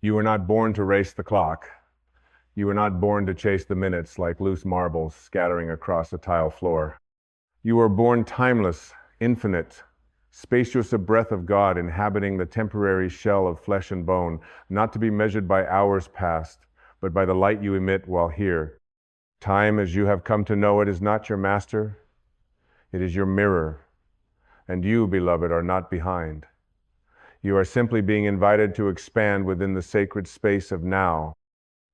You were not born to race the clock. You were not born to chase the minutes like loose marbles scattering across a tile floor. You were born timeless, infinite, spacious, a breath of God inhabiting the temporary shell of flesh and bone, not to be measured by hours past, but by the light you emit while here. Time, as you have come to know it, is not your master. It is your mirror. And you, beloved, are not behind. You are simply being invited to expand within the sacred space of now.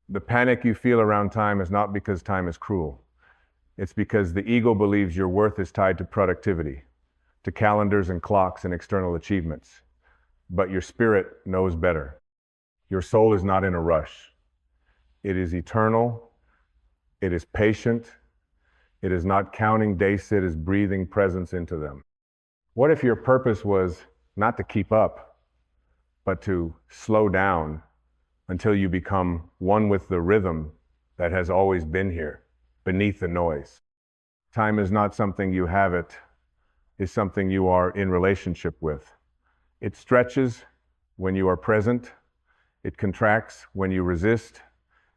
The panic you feel around time is not because time is cruel. It's because the ego believes your worth is tied to productivity, to calendars and clocks and external achievements. But your spirit knows better. Your soul is not in a rush. It is eternal. It is patient. It is not counting days, it is breathing presence into them. What if your purpose was not to keep up, but to slow down until you become one with the rhythm that has always been here, beneath the noise? Time is not something you have, it is something you are in relationship with. It stretches when you are present, it contracts when you resist,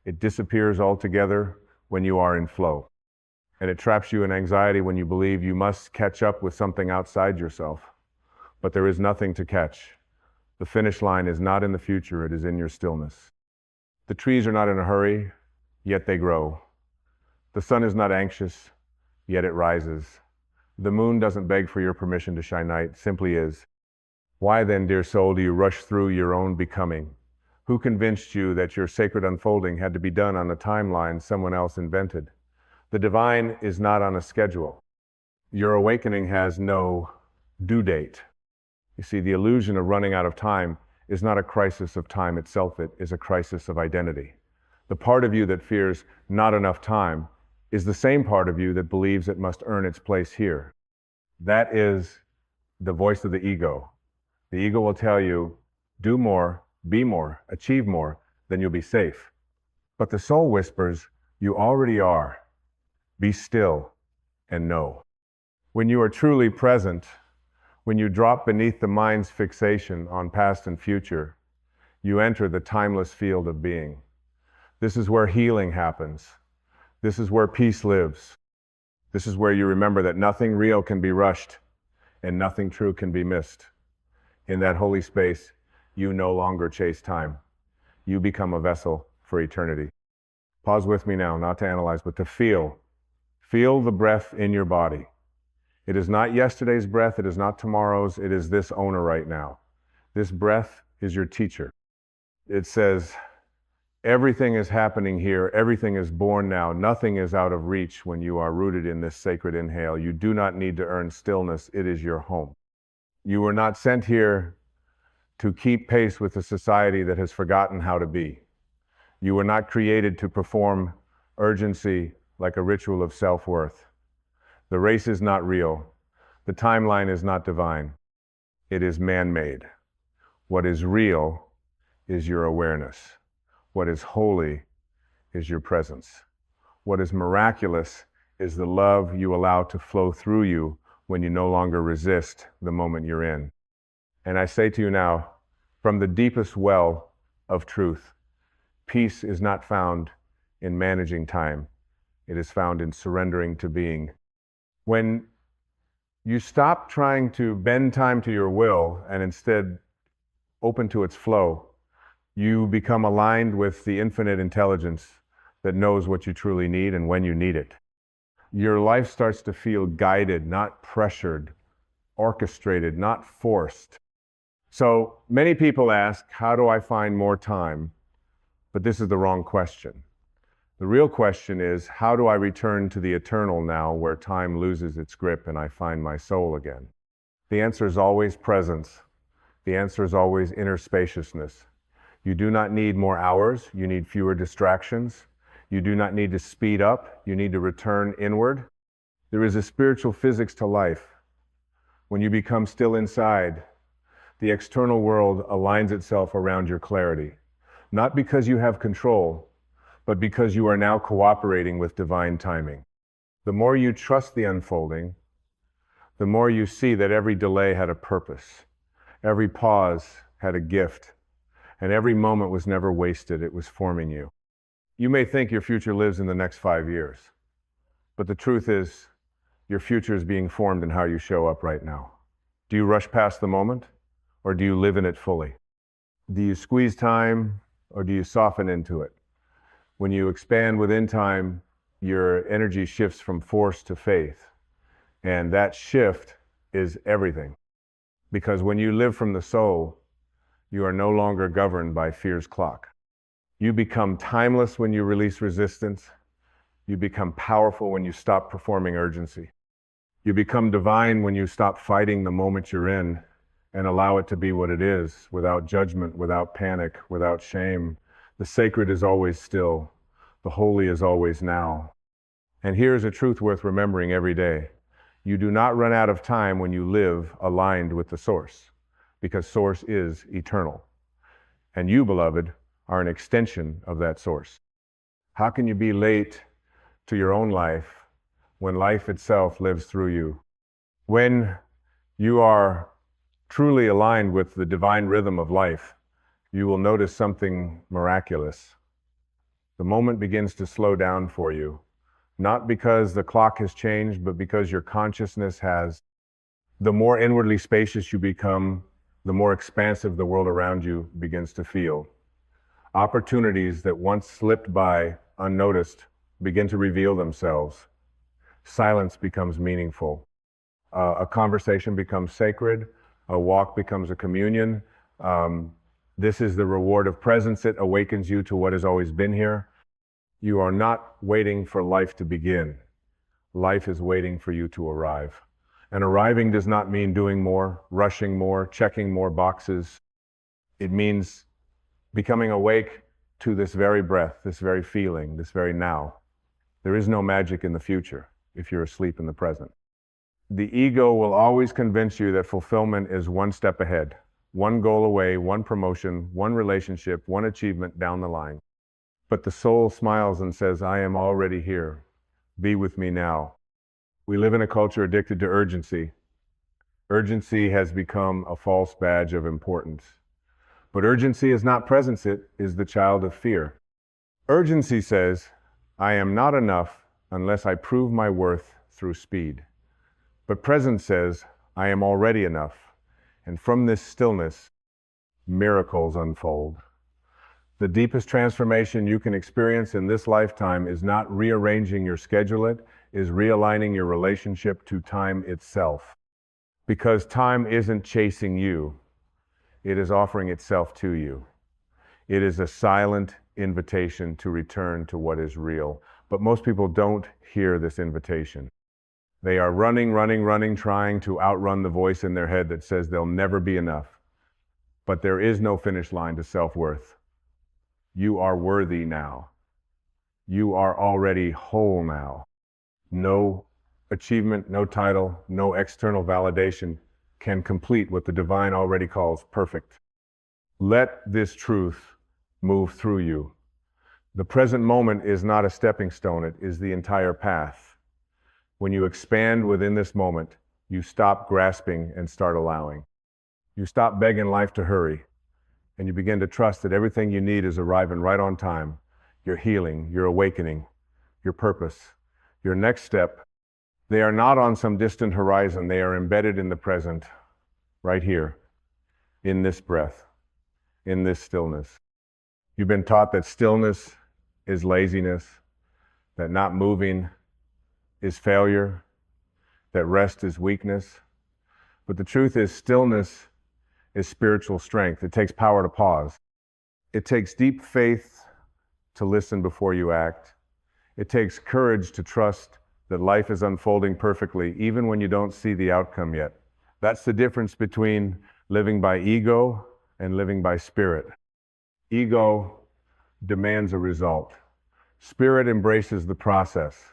it disappears altogether when you are in flow. And it traps you in anxiety when you believe you must catch up with something outside yourself. But there is nothing to catch. The finish line is not in the future, it is in your stillness. The trees are not in a hurry, yet they grow. The sun is not anxious, yet it rises. The moon doesn't beg for your permission to shine light, it simply is. Why then, dear soul, do you rush through your own becoming? Who convinced you that your sacred unfolding had to be done on a timeline someone else invented? The divine is not on a schedule. Your awakening has no due date. You see, the illusion of running out of time is not a crisis of time itself, it is a crisis of identity. The part of you that fears not enough time is the same part of you that believes it must earn its place here. That is the voice of the ego. The ego will tell you, do more, be more, achieve more, then you'll be safe. But the soul whispers, you already are. Be still and know. When you are truly present, when you drop beneath the mind's fixation on past and future, you enter the timeless field of being. This is where healing happens. This is where peace lives. This is where you remember that nothing real can be rushed and nothing true can be missed. In that holy space, you no longer chase time. You become a vessel for eternity. Pause with me now, not to analyze, but to feel. Feel the breath in your body. It is not yesterday's breath, it is not tomorrow's, it is this owner right now. This breath is your teacher. It says, everything is happening here, everything is born now, nothing is out of reach when you are rooted in this sacred inhale. You do not need to earn stillness, it is your home. You were not sent here to keep pace with a society that has forgotten how to be. You were not created to perform urgency like a ritual of self-worth. The race is not real. The timeline is not divine. It is man-made. What is real is your awareness. What is holy is your presence. What is miraculous is the love you allow to flow through you when you no longer resist the moment you're in. And I say to you now, from the deepest well of truth, peace is not found in managing time. It is found in surrendering to being. When you stop trying to bend time to your will and instead open to its flow, you become aligned with the infinite intelligence that knows what you truly need and when you need it. Your life starts to feel guided, not pressured, orchestrated, not forced. So many people ask, how do I find more time? But this is the wrong question. The real question is, how do I return to the eternal now where time loses its grip and I find my soul again? The answer is always presence. The answer is always inner spaciousness. You do not need more hours, you need fewer distractions. You do not need to speed up, you need to return inward. There is a spiritual physics to life. When you become still inside, the external world aligns itself around your clarity. Not because you have control, but because you are now cooperating with divine timing. The more you trust the unfolding, the more you see that every delay had a purpose. Every pause had a gift. And every moment was never wasted. It was forming you. You may think your future lives in the next 5 years, but the truth is your future is being formed in how you show up right now. Do you rush past the moment, or do you live in it fully? Do you squeeze time, or do you soften into it? When you expand within time, your energy shifts from force to faith. And that shift is everything. Because when you live from the soul, you are no longer governed by fear's clock. You become timeless when you release resistance. You become powerful when you stop performing urgency. You become divine when you stop fighting the moment you're in and allow it to be what it is, without judgment, without panic, without shame. The sacred is always still. The holy is always now. And here's a truth worth remembering every day. You do not run out of time when you live aligned with the source, because source is eternal. And you, beloved, are an extension of that source. How can you be late to your own life when life itself lives through you? When you are truly aligned with the divine rhythm of life, you will notice something miraculous. The moment begins to slow down for you, not because the clock has changed, but because your consciousness has. The more inwardly spacious you become, the more expansive the world around you begins to feel. Opportunities that once slipped by unnoticed begin to reveal themselves. Silence becomes meaningful. A conversation becomes sacred. A walk becomes a communion. This is the reward of presence. It awakens you to what has always been here. You are not waiting for life to begin. Life is waiting for you to arrive. And arriving does not mean doing more, rushing more, checking more boxes. It means becoming awake to this very breath, this very feeling, this very now. There is no magic in the future if you're asleep in the present. The ego will always convince you that fulfillment is one step ahead, one goal away, one promotion, one relationship, one achievement down the line. But the soul smiles and says, I am already here. Be with me now. We live in a culture addicted to urgency. Urgency has become a false badge of importance. But urgency is not presence, it is the child of fear. Urgency says, I am not enough unless I prove my worth through speed. But presence says, I am already enough. And from this stillness, miracles unfold. The deepest transformation you can experience in this lifetime is not rearranging your schedule, it is realigning your relationship to time itself. Because time isn't chasing you, it is offering itself to you. It is a silent invitation to return to what is real. But most people don't hear this invitation. They are running, trying to outrun the voice in their head that says they'll never be enough. But there is no finish line to self-worth. You are worthy now. You are already whole now. No achievement, no title, no external validation can complete what the divine already calls perfect. Let this truth move through you. The present moment is not a stepping stone, it is the entire path. When you expand within this moment, you stop grasping and start allowing. You stop begging life to hurry, and you begin to trust that everything you need is arriving right on time. Your healing, your awakening, your purpose, your next step. They are not on some distant horizon. They are embedded in the present, right here, in this breath, in this stillness. You've been taught that stillness is laziness, that not moving is failure, that rest is weakness. But the truth is, stillness is spiritual strength. It takes power to pause. It takes deep faith to listen before you act. It takes courage to trust that life is unfolding perfectly, even when you don't see the outcome yet. That's the difference between living by ego and living by spirit. Ego demands a result. Spirit embraces the process.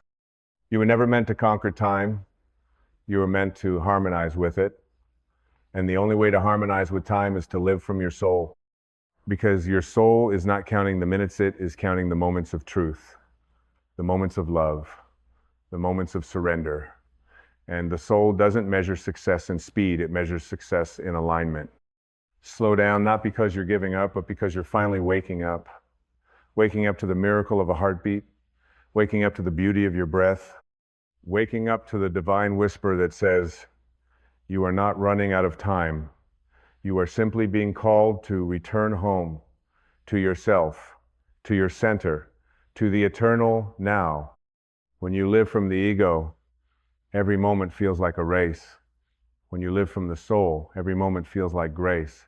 You were never meant to conquer time. You were meant to harmonize with it. And the only way to harmonize with time is to live from your soul. Because your soul is not counting the minutes, it is counting the moments of truth, the moments of love, the moments of surrender. And the soul doesn't measure success in speed, it measures success in alignment. Slow down, not because you're giving up, but because you're finally waking up to the miracle of a heartbeat, waking up to the beauty of your breath, waking up to the divine whisper that says, you are not running out of time. You are simply being called to return home, to yourself, to your center, to the eternal now. When you live from the ego, every moment feels like a race. When you live from the soul, every moment feels like grace.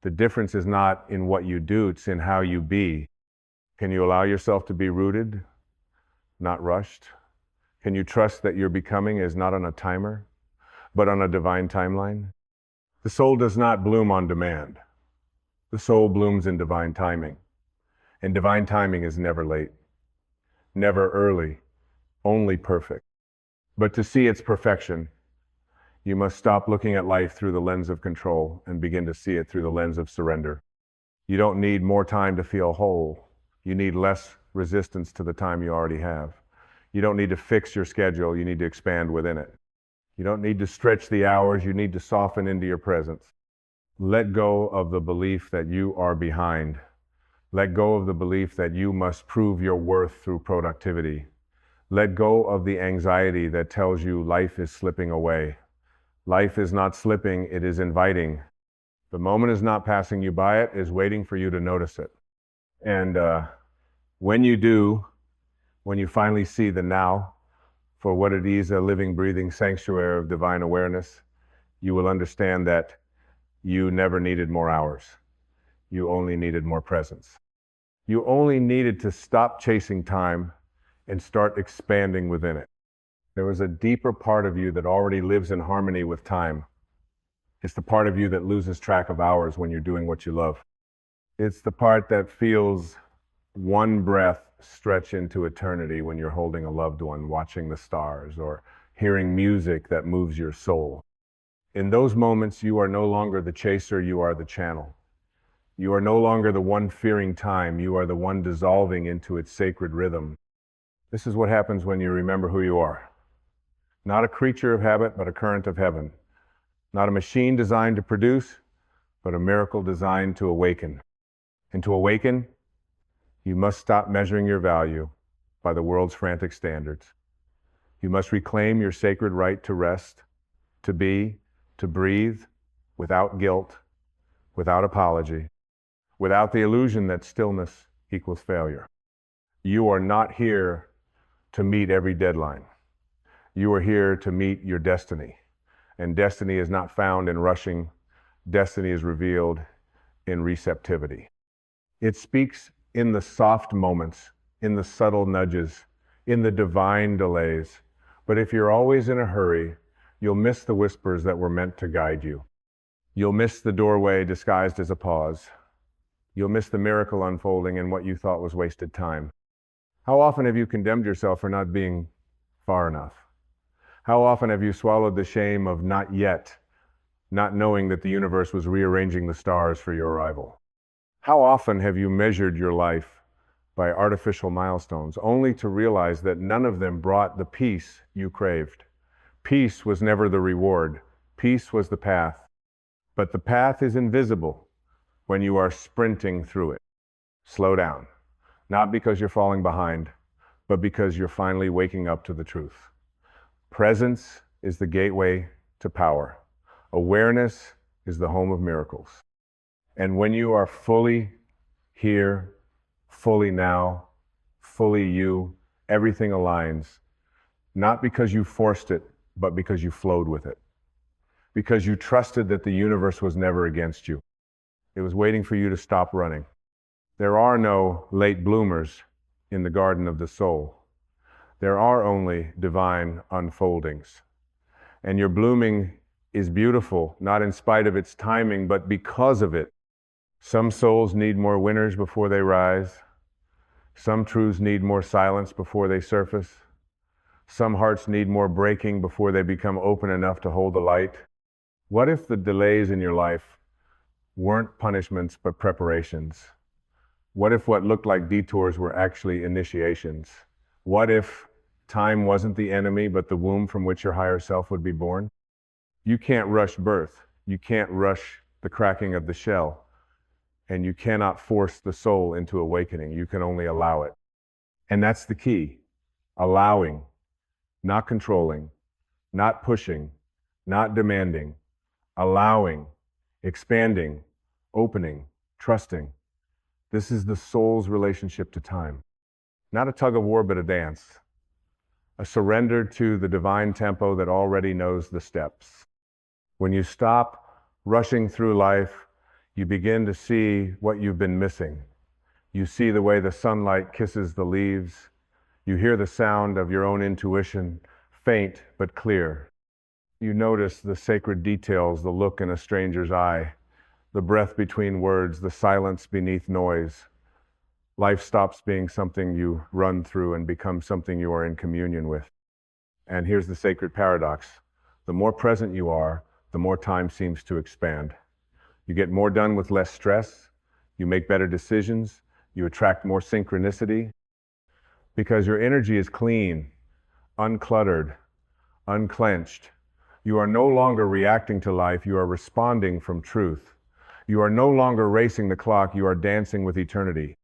The difference is not in what you do, it's in how you be. Can you allow yourself to be rooted, not rushed? Can you trust that your becoming is not on a timer, but on a divine timeline? The soul does not bloom on demand. The soul blooms in divine timing. And divine timing is never late, never early, only perfect. But to see its perfection, you must stop looking at life through the lens of control and begin to see it through the lens of surrender. You don't need more time to feel whole. You need less resistance to the time you already have. You don't need to fix your schedule. You need to expand within it. You don't need to stretch the hours. You need to soften into your presence. Let go of the belief that you are behind. Let go of the belief that you must prove your worth through productivity. Let go of the anxiety that tells you life is slipping away. Life is not slipping, it is inviting. The moment is not passing you by, it is waiting for you to notice it. And when you do, when you finally see the now for what it is, a living, breathing sanctuary of divine awareness, you will understand that you never needed more hours. You only needed more presence. You only needed to stop chasing time and start expanding within it. There was a deeper part of you that already lives in harmony with time. It's the part of you that loses track of hours when you're doing what you love. It's the part that feels one breath stretch into eternity when you're holding a loved one, watching the stars, or hearing music that moves your soul. In those moments, you are no longer the chaser, you are the channel. You are no longer the one fearing time, you are the one dissolving into its sacred rhythm. This is what happens when you remember who you are. Not a creature of habit, but a current of heaven. Not a machine designed to produce, but a miracle designed to awaken. And to awaken, you must stop measuring your value by the world's frantic standards. You must reclaim your sacred right to rest, to be, to breathe, without guilt, without apology, without the illusion that stillness equals failure. You are not here to meet every deadline. You are here to meet your destiny. And destiny is not found in rushing. Destiny is revealed in receptivity. It speaks in the soft moments, in the subtle nudges, in the divine delays. But if you're always in a hurry, you'll miss the whispers that were meant to guide you. You'll miss the doorway disguised as a pause. You'll miss the miracle unfolding in what you thought was wasted time. How often have you condemned yourself for not being far enough? How often have you swallowed the shame of not yet, not knowing that the universe was rearranging the stars for your arrival? How often have you measured your life by artificial milestones, only to realize that none of them brought the peace you craved? Peace was never the reward. Peace was the path. But the path is invisible when you are sprinting through it. Slow down, not because you're falling behind, but because you're finally waking up to the truth. Presence is the gateway to power. Awareness is the home of miracles. And when you are fully here, fully now, fully you, everything aligns, not because you forced it, but because you flowed with it. Because you trusted that the universe was never against you. It was waiting for you to stop running. There are no late bloomers in the garden of the soul. There are only divine unfoldings. And your blooming is beautiful, not in spite of its timing, but because of it. Some souls need more winners before they rise. Some truths need more silence before they surface. Some hearts need more breaking before they become open enough to hold the light. What if the delays in your life weren't punishments but preparations? What if what looked like detours were actually initiations? What if time wasn't the enemy but the womb from which your higher self would be born? You can't rush birth. You can't rush the cracking of the shell. And you cannot force the soul into awakening. You can only allow it. And that's the key. Allowing, not controlling, not pushing, not demanding. Allowing, expanding, opening, trusting. This is the soul's relationship to time. Not a tug of war, but a dance. A surrender to the divine tempo that already knows the steps. When you stop rushing through life, you begin to see what you've been missing. You see the way the sunlight kisses the leaves. You hear the sound of your own intuition, faint but clear. You notice the sacred details, the look in a stranger's eye, the breath between words, the silence beneath noise. Life stops being something you run through and becomes something you are in communion with. And here's the sacred paradox. The more present you are, the more time seems to expand. You get more done with less stress. You make better decisions. You attract more synchronicity because your energy is clean, uncluttered, unclenched. You are no longer reacting to life. You are responding from truth. You are no longer racing the clock. You are dancing with eternity.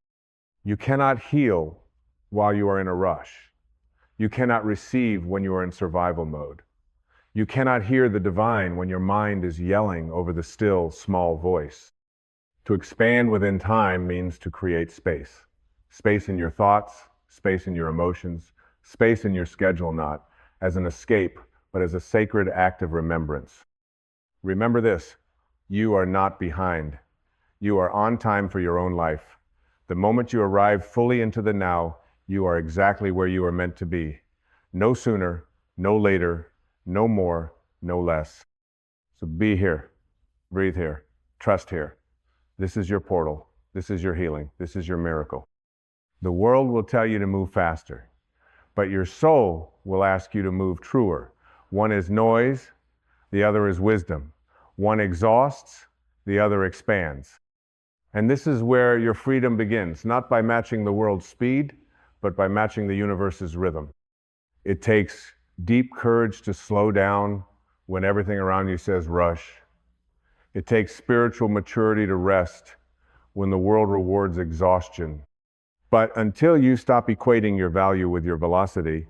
You cannot heal while you are in a rush. You cannot receive when you are in survival mode. You cannot hear the divine when your mind is yelling over the still, small voice. To expand within time means to create space. Space in your thoughts, space in your emotions, space in your schedule, not as an escape, but as a sacred act of remembrance. Remember this, you are not behind. You are on time for your own life. The moment you arrive fully into the now, you are exactly where you are meant to be. No sooner, no later, no more, no less. So be here, breathe here, trust here. This is your portal. This is your healing. This is your miracle. The world will tell you to move faster, but your soul will ask you to move truer. One is noise, the other is wisdom. One exhausts, the other expands. And this is where your freedom begins, not by matching the world's speed, but by matching the universe's rhythm. It takes deep courage to slow down when everything around you says rush. It takes spiritual maturity to rest when the world rewards exhaustion. But until you stop equating your value with your velocity,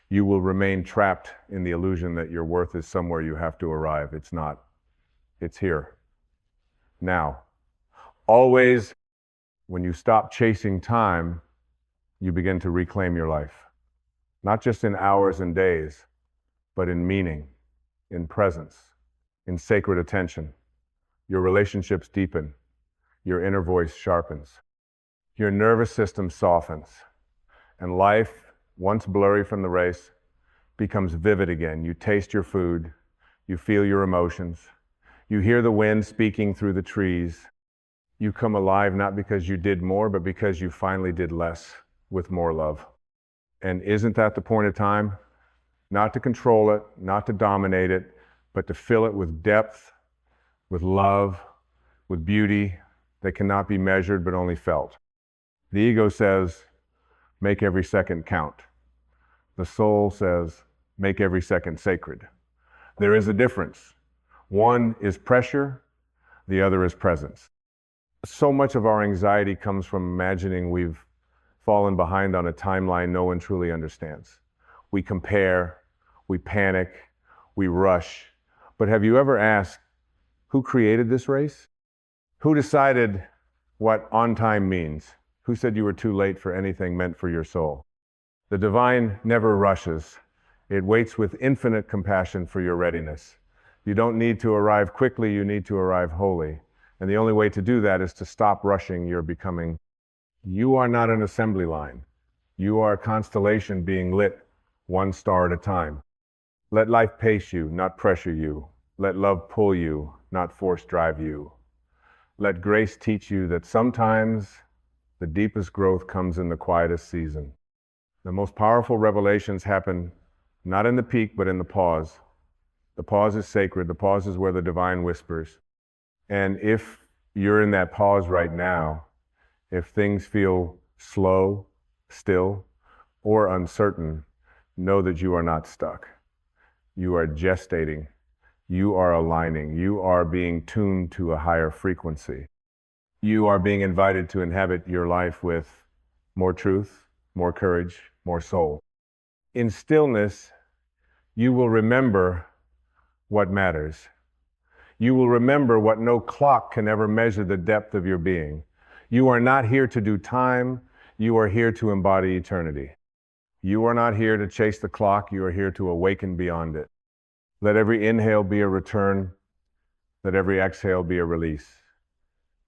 you will remain trapped in the illusion that your worth is somewhere you have to arrive. It's not. It's here. Now. Always, when you stop chasing time, you begin to reclaim your life. Not just in hours and days, but in meaning, in presence, in sacred attention. Your relationships deepen. Your inner voice sharpens. Your nervous system softens. And life, once blurry from the race, becomes vivid again. You taste your food. You feel your emotions. You hear the wind speaking through the trees. You come alive not because you did more, but because you finally did less with more love. And isn't that the point of time? Not to control it, not to dominate it, but to fill it with depth, with love, with beauty that cannot be measured but only felt. The ego says, make every second count. The soul says, make every second sacred. There is a difference. One is pressure, the other is presence. So much of our anxiety comes from imagining we've fallen behind on a timeline no one truly understands. We compare, we panic, we rush. But have you ever asked, who created this race? Who decided what on time means? Who said you were too late for anything meant for your soul? The divine never rushes. It waits with infinite compassion for your readiness. You don't need to arrive quickly, you need to arrive wholly. And the only way to do that is to stop rushing your becoming. You are not an assembly line. You are a constellation being lit one star at a time. Let life pace you, not pressure you. Let love pull you, not force drive you. Let grace teach you that sometimes the deepest growth comes in the quietest season. The most powerful revelations happen not in the peak, but in the pause. The pause is sacred. The pause is where the divine whispers. And if you're in that pause right now, if things feel slow, still, or uncertain, know that you are not stuck. You are gestating. You are aligning. You are being tuned to a higher frequency. You are being invited to inhabit your life with more truth, more courage, more soul. In stillness, you will remember what matters. You will remember what no clock can ever measure the depth of your being. You are not here to do time. You are here to embody eternity. You are not here to chase the clock. You are here to awaken beyond it. Let every inhale be a return. Let every exhale be a release.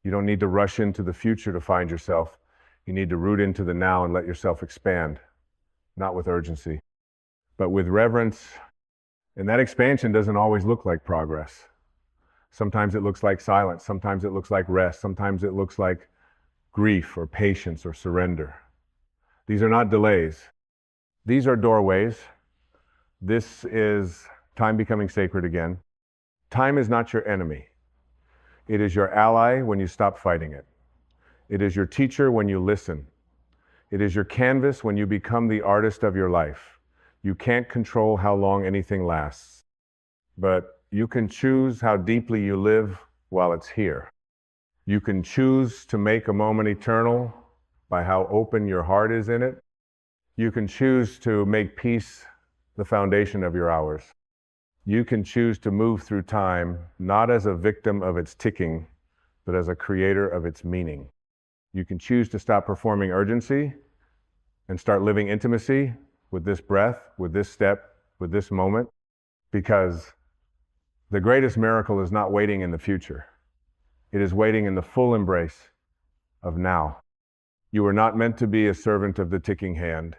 You don't need to rush into the future to find yourself. You need to root into the now and let yourself expand, not with urgency, but with reverence. And that expansion doesn't always look like progress. Sometimes it looks like silence. Sometimes it looks like rest. Sometimes it looks like grief or patience or surrender. These are not delays. These are doorways. This is time becoming sacred again. Time is not your enemy. It is your ally when you stop fighting it. It is your teacher when you listen. It is your canvas when you become the artist of your life. You can't control how long anything lasts, but you can choose how deeply you live while it's here. You can choose to make a moment eternal by how open your heart is in it. You can choose to make peace the foundation of your hours. You can choose to move through time not as a victim of its ticking, but as a creator of its meaning. You can choose to stop performing urgency and start living intimacy with this breath, with this step, with this moment, because the greatest miracle is not waiting in the future. It is waiting in the full embrace of now. You were not meant to be a servant of the ticking hand.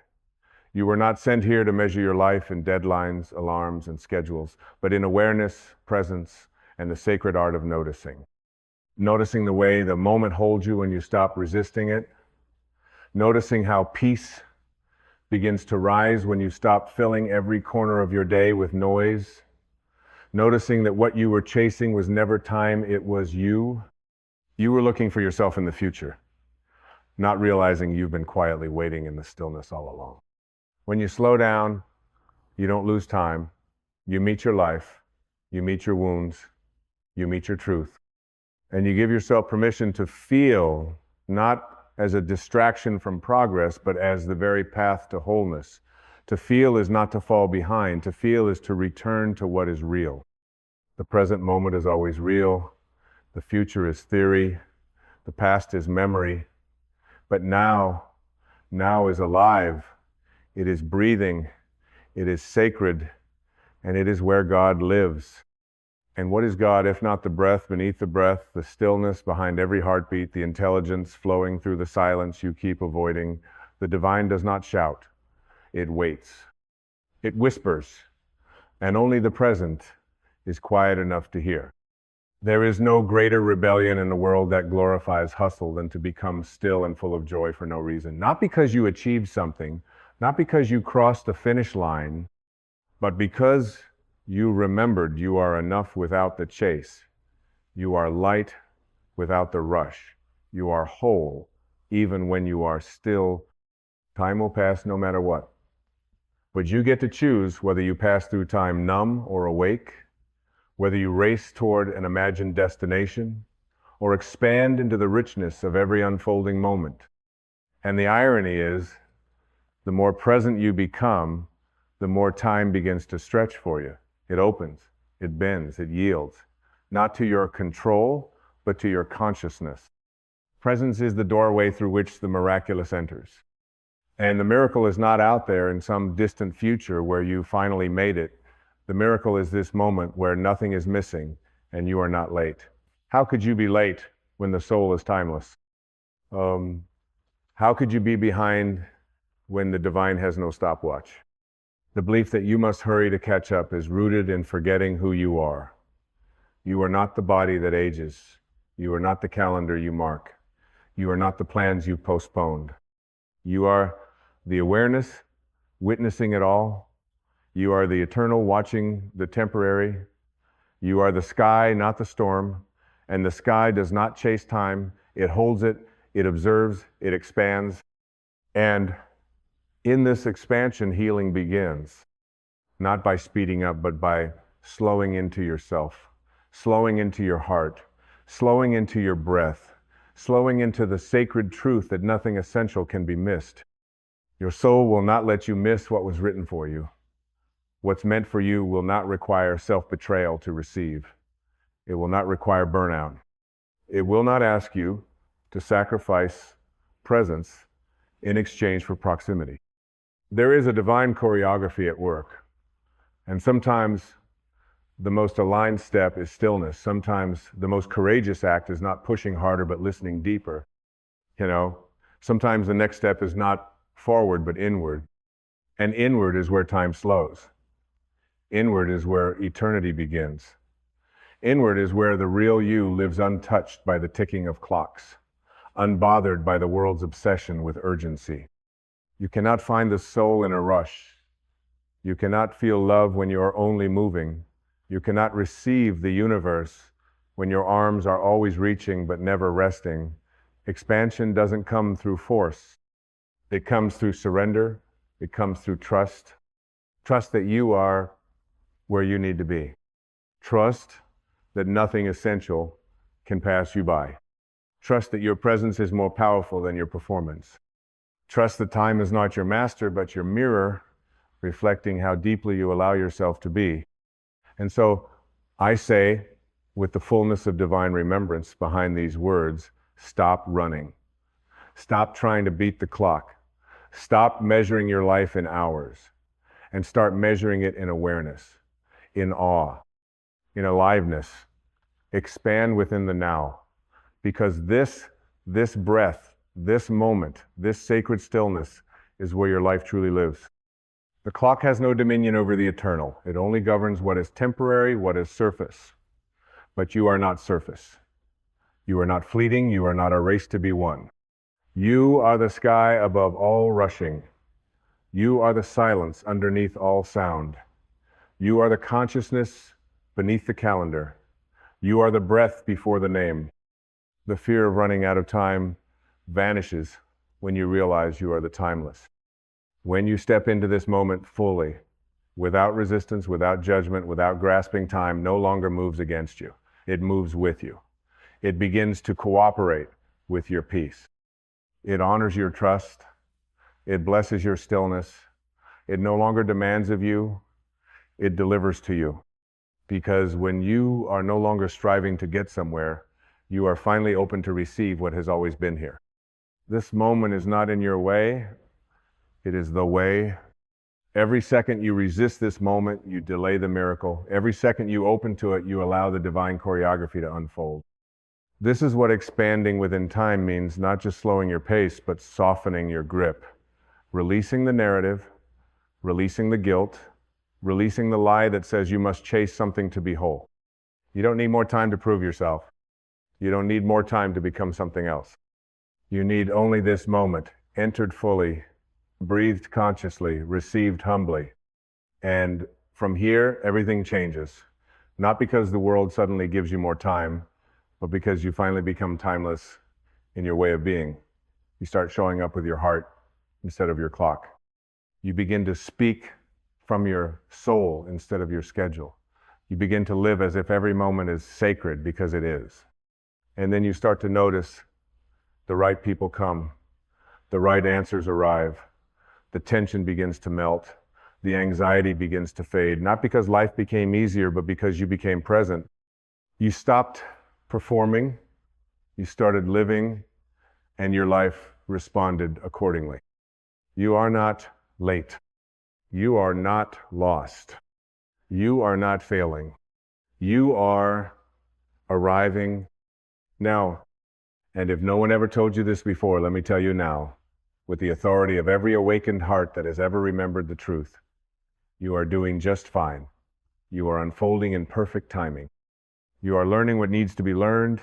You were not sent here to measure your life in deadlines, alarms, and schedules, but in awareness, presence, and the sacred art of noticing. Noticing the way the moment holds you when you stop resisting it. Noticing how peace begins to rise when you stop filling every corner of your day with noise. Noticing that what you were chasing was never time, it was you. You were looking for yourself in the future, not realizing you've been quietly waiting in the stillness all along. When you slow down, you don't lose time. You meet your life, you meet your wounds, you meet your truth. And you give yourself permission to feel, not as a distraction from progress, but as the very path to wholeness. To feel is not to fall behind. To feel is to return to what is real. The present moment is always real. The future is theory. The past is memory. But now is alive. It is breathing. It is sacred. And it is where God lives. And what is God if not the breath beneath the breath, the stillness behind every heartbeat, the intelligence flowing through the silence you keep avoiding? The divine does not shout. It waits. It whispers. And only the present is quiet enough to hear. There is no greater rebellion in the world that glorifies hustle than to become still and full of joy for no reason. Not because you achieved something, not because you crossed the finish line, but because you remembered you are enough without the chase. You are light without the rush. You are whole even when you are still. Time will pass no matter what. But you get to choose whether you pass through time numb or awake, whether you race toward an imagined destination, or expand into the richness of every unfolding moment. And the irony is, the more present you become, the more time begins to stretch for you. It opens, it bends, it yields, not to your control, but to your consciousness. Presence is the doorway through which the miraculous enters. And the miracle is not out there in some distant future where you finally made it. The miracle is this moment where nothing is missing and you are not late. How could you be late when the soul is timeless? How could you be behind when the divine has no stopwatch? The belief that you must hurry to catch up is rooted in forgetting who you are. You are not the body that ages. You are not the calendar you mark. You are not the plans you postponed. You are the awareness, witnessing it all. You are the eternal, watching the temporary. You are the sky, not the storm. And the sky does not chase time. It holds it, it observes, it expands. And in this expansion, healing begins. Not by speeding up, but by slowing into yourself, slowing into your heart, slowing into your breath, slowing into the sacred truth that nothing essential can be missed. Your soul will not let you miss what was written for you. What's meant for you will not require self-betrayal to receive. It will not require burnout. It will not ask you to sacrifice presence in exchange for proximity. There is a divine choreography at work, and sometimes the most aligned step is stillness. Sometimes the most courageous act is not pushing harder but listening deeper. Sometimes the next step is not forward but inward, and inward is where time slows. Inward is where eternity begins. Inward is where the real you lives untouched by the ticking of clocks, unbothered by the world's obsession with urgency. You cannot find the soul in a rush. You cannot feel love when you are only moving. You cannot receive the universe when your arms are always reaching but never resting. Expansion doesn't come through force. It comes through surrender. It comes through trust. Trust that you are where you need to be. Trust that nothing essential can pass you by. Trust that your presence is more powerful than your performance. Trust that time is not your master, but your mirror, reflecting how deeply you allow yourself to be. And so I say, with the fullness of divine remembrance behind these words, stop running. Stop trying to beat the clock. Stop measuring your life in hours and start measuring it in awareness, in awe, in aliveness. Expand within the now, because this breath, this moment, this sacred stillness is where your life truly lives. The clock has no dominion over the eternal. It only governs what is temporary, what is surface. But you are not surface. You are not fleeting. You are not a race to be won. You are the sky above all rushing. You are the silence underneath all sound. You are the consciousness beneath the calendar. You are the breath before the name. The fear of running out of time vanishes when you realize you are the timeless. When you step into this moment fully, without resistance, without judgment, without grasping, time no longer moves against you. It moves with you. It begins to cooperate with your peace. It honors your trust. It blesses your stillness. It no longer demands of you. It delivers to you. Because when you are no longer striving to get somewhere, you are finally open to receive what has always been here. This moment is not in your way. It is the way. Every second you resist this moment, you delay the miracle. Every second you open to it, you allow the divine choreography to unfold. This is what expanding within time means, not just slowing your pace, but softening your grip. Releasing the narrative, releasing the guilt, releasing the lie that says you must chase something to be whole. You don't need more time to prove yourself. You don't need more time to become something else. You need only this moment, entered fully, breathed consciously, received humbly. And from here, everything changes. Not because the world suddenly gives you more time, but because you finally become timeless in your way of being. You start showing up with your heart instead of your clock. You begin to speak from your soul instead of your schedule. You begin to live as if every moment is sacred, because it is. And then you start to notice the right people come, the right answers arrive, the tension begins to melt, the anxiety begins to fade, not because life became easier, but because you became present. You stopped performing, you started living, and your life responded accordingly. You are not late. You are not lost. You are not failing. You are arriving now. And if no one ever told you this before, let me tell you now, with the authority of every awakened heart that has ever remembered the truth, you are doing just fine. You are unfolding in perfect timing. You are learning what needs to be learned.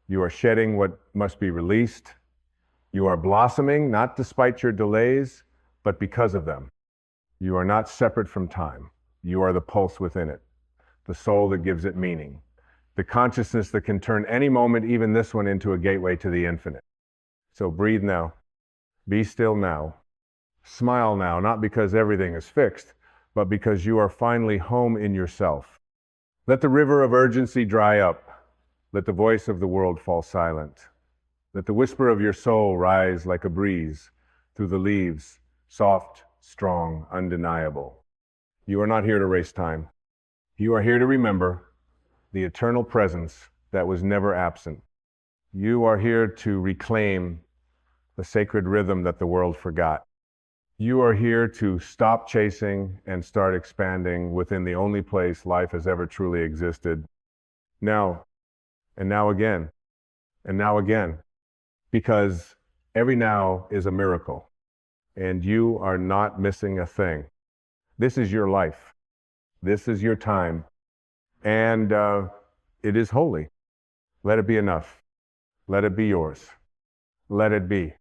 You are shedding what must be released. You are blossoming, not despite your delays, but because of them. You are not separate from time. You are the pulse within it, the soul that gives it meaning, the consciousness that can turn any moment, even this one, into a gateway to the infinite. So breathe now. Be still now. Smile now, not because everything is fixed, but because you are finally home in yourself. Let the river of urgency dry up. Let the voice of the world fall silent. Let the whisper of your soul rise like a breeze through the leaves, soft, strong, undeniable. You are not here to waste time. You are here to remember the eternal presence that was never absent. You are here to reclaim the sacred rhythm that the world forgot. You are here to stop chasing and start expanding within the only place life has ever truly existed. Now, and now again, and now again, because every now is a miracle, and you are not missing a thing. This is your life. This is your time, and it is holy. Let it be enough. Let it be yours. Let it be.